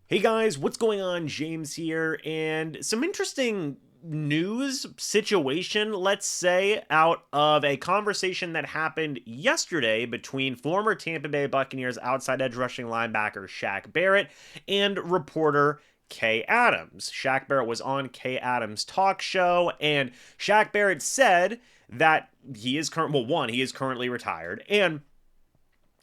Hey guys, what's going on? James here, and some interesting news situation, let's say, out of a conversation that happened yesterday between former Tampa Bay Buccaneers outside edge rushing linebacker Shaq Barrett and reporter Kay Adams. Shaq Barrett was on Kay Adams' talk show, and Shaq Barrett said that he is he is currently retired, and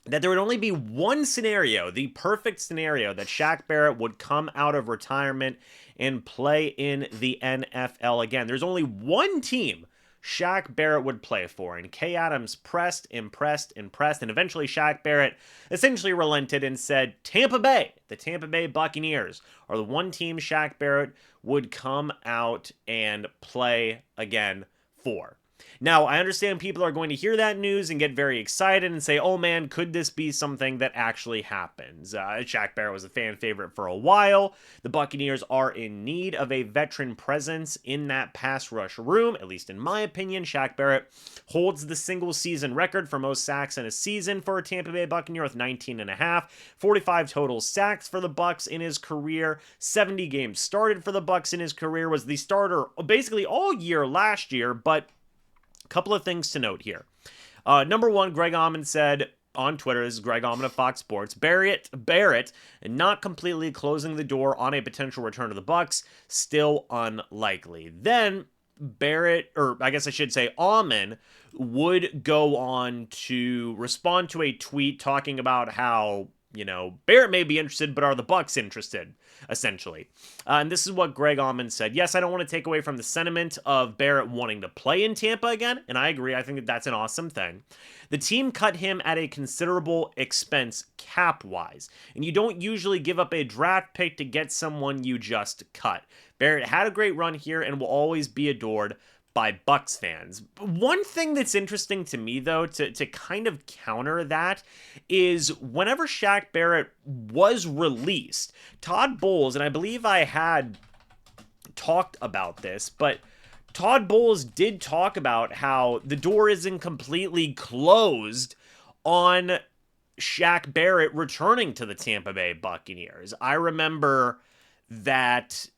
that there would only be one scenario, the perfect scenario, that Shaq Barrett would come out of retirement and play in the NFL again. There's only one team Shaq Barrett would play for, and Kay Adams pressed, and eventually Shaq Barrett essentially relented and said, Tampa Bay, the Tampa Bay Buccaneers, are the one team Shaq Barrett would come out and play again for. Now, I understand people are going to hear that news and get very excited and say, oh man, could this be something that actually happens? Shaq Barrett was a fan favorite for a while. The Buccaneers are in need of a veteran presence in that pass rush room, at least in my opinion. Shaq Barrett holds the single season record for most sacks in a season for a Tampa Bay Buccaneer with 19 and a half, 45 total sacks for the Bucs in his career, 70 games started for the Bucs in his career, was the starter basically all year last year, but couple of things to note here. Number one, Greg Auman said on Twitter, this is Greg Auman of Fox Sports, Barrett not completely closing the door on a potential return to the Bucs, still unlikely. Then Barrett, or I guess I should say Auman, would go on to respond to a tweet talking about how, Barrett may be interested, but are the Bucs interested, essentially? And this is what Greg Auman said. Yes, I don't want to take away from the sentiment of Barrett wanting to play in Tampa again, and I agree. I think that that's an awesome thing. The team cut him at a considerable expense cap-wise, and you don't usually give up a draft pick to get someone you just cut. Barrett had a great run here and will always be adored by Bucs fans. One thing that's interesting to me, though, to kind of counter that, is whenever Shaq Barrett was released, Todd Bowles, and I believe I had talked about this, but Todd Bowles did talk about how the door isn't completely closed on Shaq Barrett returning to the Tampa Bay Buccaneers. I remember that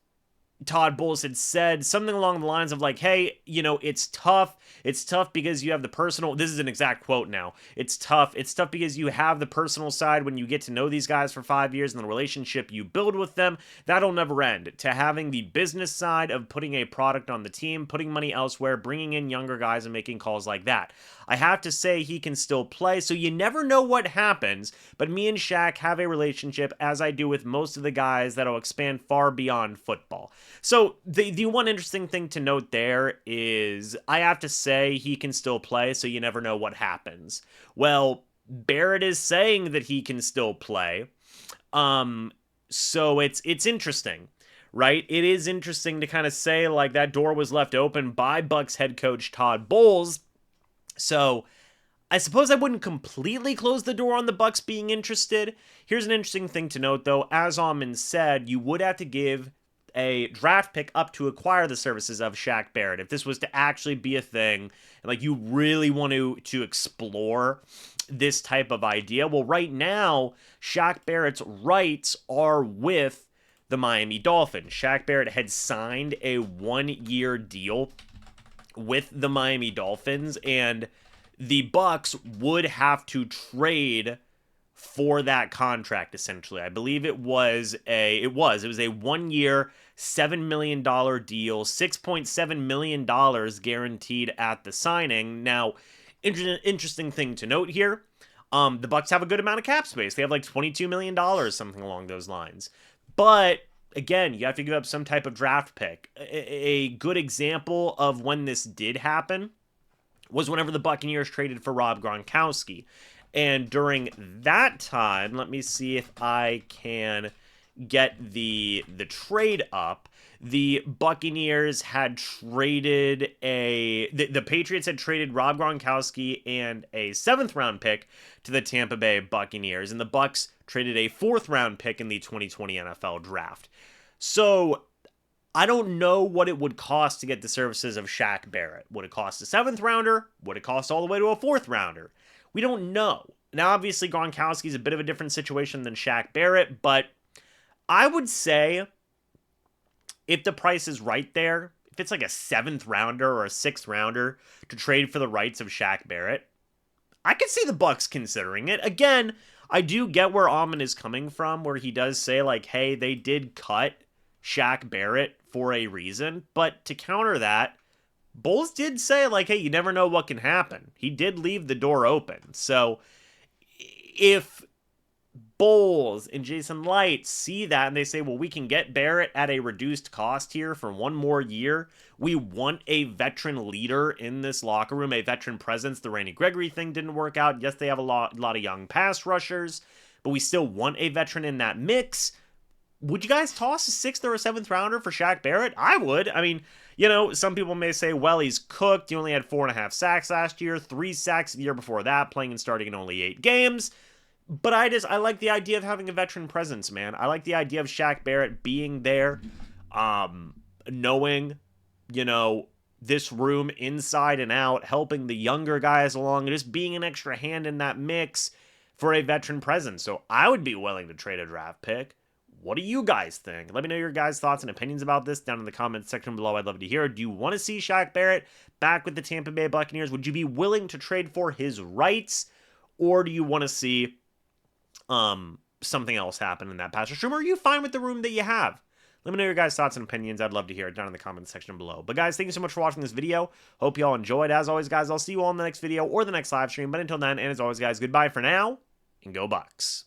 Todd Bowles had said something along the lines of like, hey, it's tough. It's tough because you have the personal, this is an exact quote now. It's tough because you have the personal side when you get to know these guys for 5 years and the relationship you build with them, that'll never end. To having the business side of putting a product on the team, putting money elsewhere, bringing in younger guys and making calls like that. I have to say he can still play, so you never know what happens, but me and Shaq have a relationship, as I do with most of the guys, that'll expand far beyond football. So the one interesting thing to note there is I have to say he can still play, so you never know what happens. Well, Barrett is saying that he can still play, so it's interesting. Right? It is interesting to kind of say like that door was left open by Bucs head coach Todd Bowles. So I suppose I wouldn't completely close the door on the Bucs being interested. Here's an interesting thing to note, though. As Auman said, you would have to give a draft pick up to acquire the services of Shaq Barrett. If this was to actually be a thing, and like you really want to explore this type of idea, well, right now, Shaq Barrett's rights are with the Miami Dolphins. Shaq Barrett had signed a 1-year deal with the Miami Dolphins, and the Bucs would have to trade for that contract, essentially. I believe it was a 1-year, $7 million deal, $6.7 million guaranteed at the signing. Now, interesting thing to note here, the Bucs have a good amount of cap space. They have like $22 million, something along those lines. But again, you have to give up some type of draft pick. A good example of when this did happen was whenever the Buccaneers traded for Rob Gronkowski. And during that time, let me see if I can get the trade up. The Buccaneers had traded the Patriots had traded Rob Gronkowski and a 7th round pick to the Tampa Bay Buccaneers, and the Bucs traded a 4th round pick in the 2020 NFL draft. So I don't know what it would cost to get the services of Shaq Barrett. Would it cost a 7th rounder? Would it cost all the way to a 4th rounder? We don't know. Now, obviously, Gronkowski is a bit of a different situation than Shaq Barrett, but I would say if the price is right there, if it's like a 7th rounder or a 6th rounder to trade for the rights of Shaq Barrett, I could see the Bucs considering it. Again, I do get where Amon is coming from, where he does say, like, hey, they did cut Shaq Barrett for a reason. But to counter that, Bulls did say, like, hey, you never know what can happen. He did leave the door open. So if Bulls and Jason Light see that and they say, well, we can get Barrett at a reduced cost here for one more year. We want a veteran leader in this locker room, a veteran presence. The Randy Gregory thing didn't work out. Yes, they have a lot of young pass rushers, but we still want a veteran in that mix. Would you guys toss a 6th or a 7th rounder for Shaq Barrett? I would. I mean, you know, some people may say, well, he's cooked. He only had 4.5 sacks last year, 3 sacks the year before that, playing and starting in only 8 games. But I like the idea of having a veteran presence, man. I like the idea of Shaq Barrett being there, knowing, you know, this room inside and out, helping the younger guys along, and just being an extra hand in that mix for a veteran presence. So I would be willing to trade a draft pick. What do you guys think? Let me know your guys' thoughts and opinions about this down in the comments section below. I'd love to hear. Do you want to see Shaq Barrett back with the Tampa Bay Buccaneers? Would you be willing to trade for his rights? Or do you want to see something else happen in that pass rush room? Or are you fine with the room that you have? Let me know your guys' thoughts and opinions. I'd love to hear it down in the comments section below. But guys, thank you so much for watching this video. Hope you all enjoyed. As always, guys, I'll see you all in the next video or the next live stream. But until then, and as always, guys, goodbye for now, and go Bucs.